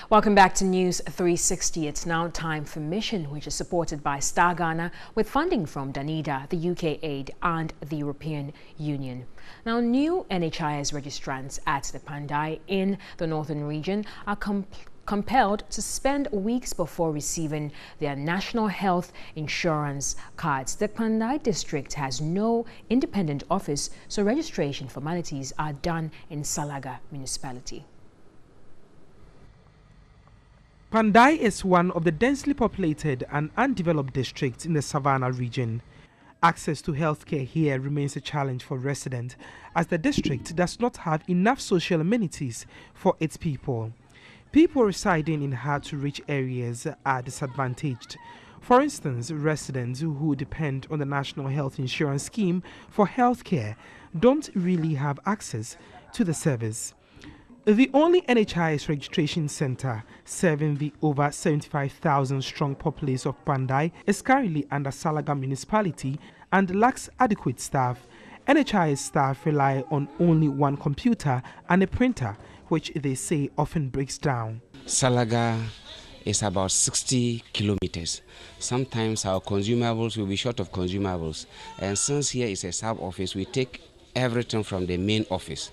Welcome back to News 360. It's now time for Mission, which is supported by Star Ghana with funding from Danida, the UK Aid and the European Union. Now, new NHIS registrants at the Pandai in the northern region are compelled to spend weeks before receiving their national health insurance cards. The Pandai district has no independent office, so registration formalities are done in Salaga municipality. Pandai is one of the densely populated and undeveloped districts in the Savannah region. Access to healthcare here remains a challenge for residents, as the district does not have enough social amenities for its people. People residing in hard-to-reach areas are disadvantaged. For instance, residents who depend on the National Health Insurance Scheme for healthcare don't really have access to the service. The only NHIS registration center serving the over 75,000 strong populace of Pandai is currently under Salaga municipality and lacks adequate staff. NHIS staff rely on only one computer and a printer, which they say often breaks down. Salaga is about 60 kilometers. Sometimes our consumables will be short of consumables, and since here is a sub-office, we take everything from the main office.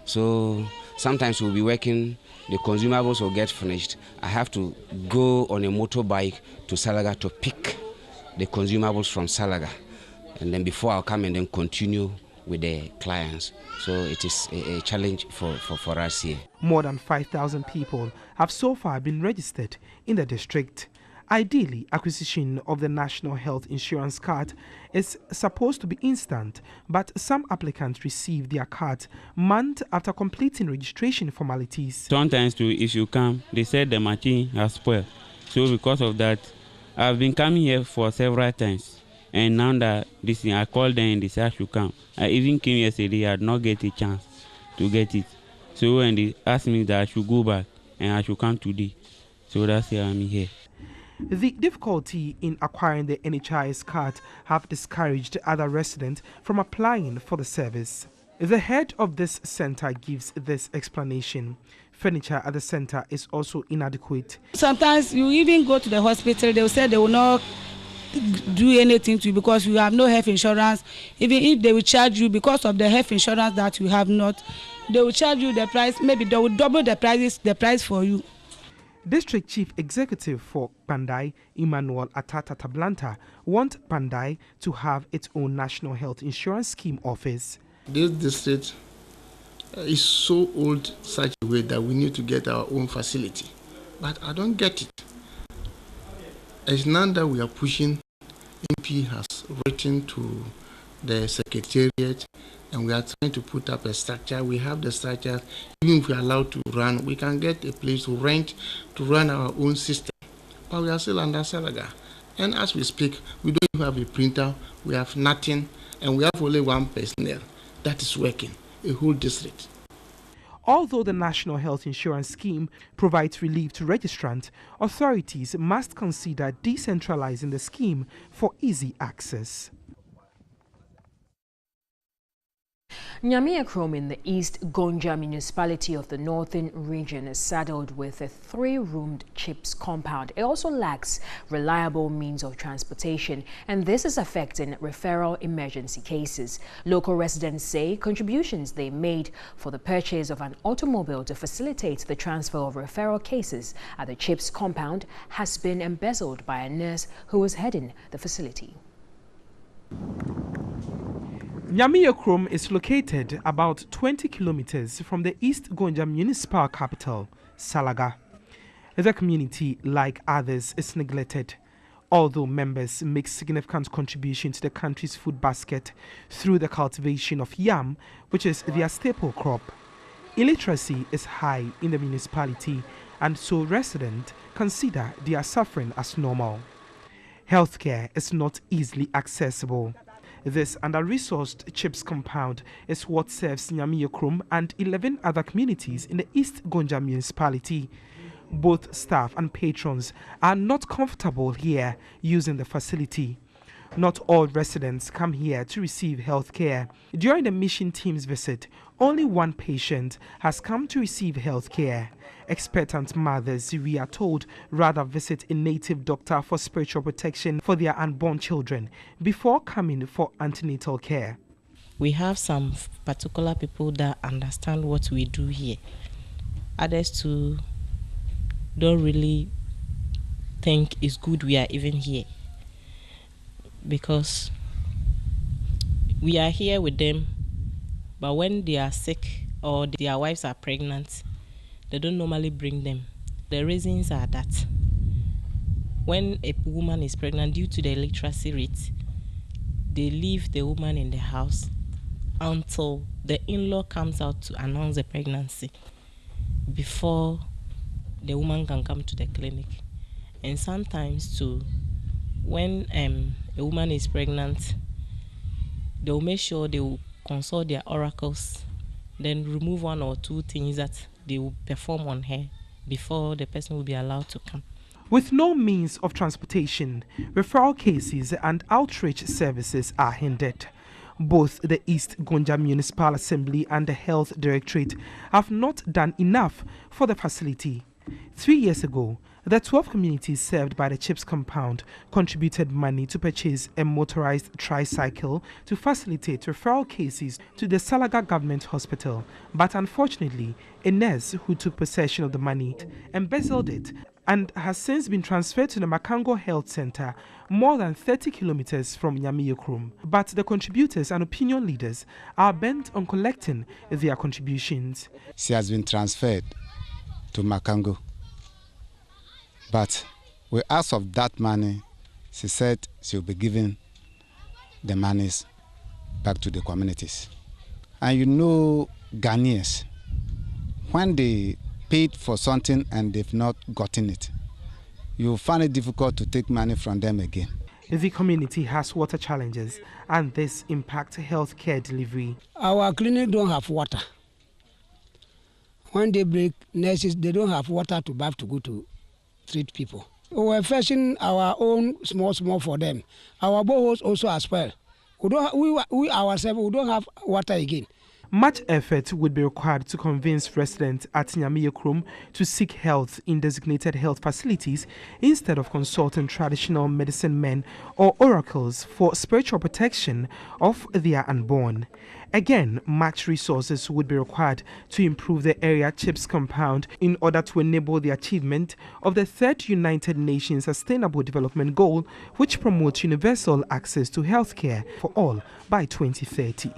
So sometimes we'll be working, the consumables will get finished. I have to go on a motorbike to Salaga to pick the consumables from Salaga, and then before I'll come and then continue with the clients. So it is a challenge for us here. More than 5,000 people have so far been registered in the district. Ideally, acquisition of the National Health Insurance card is supposed to be instant, but some applicants receive their cards months after completing registration formalities. Sometimes too, if you come, they said the machine has spoiled. So because of that, I've been coming here for several times. And now that this thing, I called them and they said I should come. I even came yesterday, I had not get a chance to get it. So when they asked me that I should go back and I should come today, so that's why I'm here. The difficulty in acquiring the NHIS card have discouraged other residents from applying for the service. The head of this center gives this explanation. Furniture at the center is also inadequate. Sometimes you even go to the hospital, they will say they will not do anything to you because you have no health insurance. Even if they will charge you because of the health insurance that you have not, they will charge you the price, maybe they will double the price for you. District Chief Executive for Pandai, Emmanuel Atata Tablanta, wants Pandai to have its own National Health Insurance Scheme office. This district is so old such a way that we need to get our own facility. But I don't get it. It's now that we are pushing, MP has written to the Secretariat and we are trying to put up a structure. We have the structure. Even if we are allowed to run, we can get a place to rent to run our own system. But we are still under Salaga. And as we speak, we don't even have a printer. We have nothing. And we have only one personnel that is working, a whole district. Although the National Health Insurance Scheme provides relief to registrants, authorities must consider decentralizing the scheme for easy access. Nyamia in the East Gonja municipality of the northern region is saddled with a 3-roomed CHIPS compound. It also lacks reliable means of transportation, and this is affecting referral emergency cases. Local residents say contributions they made for the purchase of an automobile to facilitate the transfer of referral cases at the CHIPS compound has been embezzled by a nurse who was heading the facility. Nyamia is located about 20 kilometers from the East Gonja municipal capital, Salaga. The community, like others, is neglected, although members make significant contribution to the country's food basket through the cultivation of yam, which is their staple crop. Illiteracy is high in the municipality, and so residents consider their suffering as normal. Healthcare is not easily accessible. This under-resourced CHIPS compound is what serves Nyamia and 11 other communities in the East Gonja municipality. Both staff and patrons are not comfortable here using the facility. Not all residents come here to receive health care. During the mission team's visit, only one patient has come to receive health care. Expectant mothers, we are told, rather visit a native doctor for spiritual protection for their unborn children before coming for antenatal care. We have some particular people that understand what we do here. Others too don't really think it's good we are even here, because we are here with them, but when they are sick or their wives are pregnant, they don't normally bring them. The reasons are that when a woman is pregnant, due to the illiteracy rate, they leave the woman in the house until the in-law comes out to announce the pregnancy before the woman can come to the clinic. And sometimes too, when a woman is pregnant, they will make sure they will consult their oracles, then remove one or two things that they will perform on her before the person will be allowed to come. With no means of transportation, referral cases and outreach services are hindered. Both the East Gonja Municipal Assembly and the Health Directorate have not done enough for the facility. 3 years ago, the 12 communities served by the CHIPS compound contributed money to purchase a motorized tricycle to facilitate referral cases to the Salaga Government Hospital. But unfortunately, a nurse who took possession of the money embezzled it and has since been transferred to the Makango Health Center, more than 30 kilometers from Nyame-Yokurom. But the contributors and opinion leaders are bent on collecting their contributions. She has been transferred to Makango, but we asked of that money. She said she will be giving the monies back to the communities. And you know, Ghanaians, when they paid for something and they've not gotten it, you find it difficult to take money from them again. The community has water challenges, and this impacts healthcare delivery. Our clinic don't have water. When they break, nurses, they don't have water to bath to go to treat people. We're fetching our own small for them. Our boreholes also as well. We ourselves, we don't have water again. Much effort would be required to convince residents at Nyame-Yokurom to seek health in designated health facilities instead of consulting traditional medicine men or oracles for spiritual protection of their unborn. Again, much resources would be required to improve the area CHIPS compound in order to enable the achievement of the third United Nations Sustainable Development Goal, which promotes universal access to healthcare for all by 2030.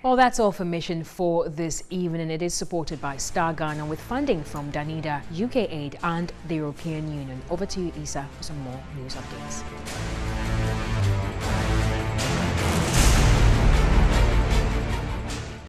Well, that's all for Mission for this evening. It is supported by Star Ghana with funding from Danida, UK Aid and the European Union. Over to you, Isa, for some more news updates.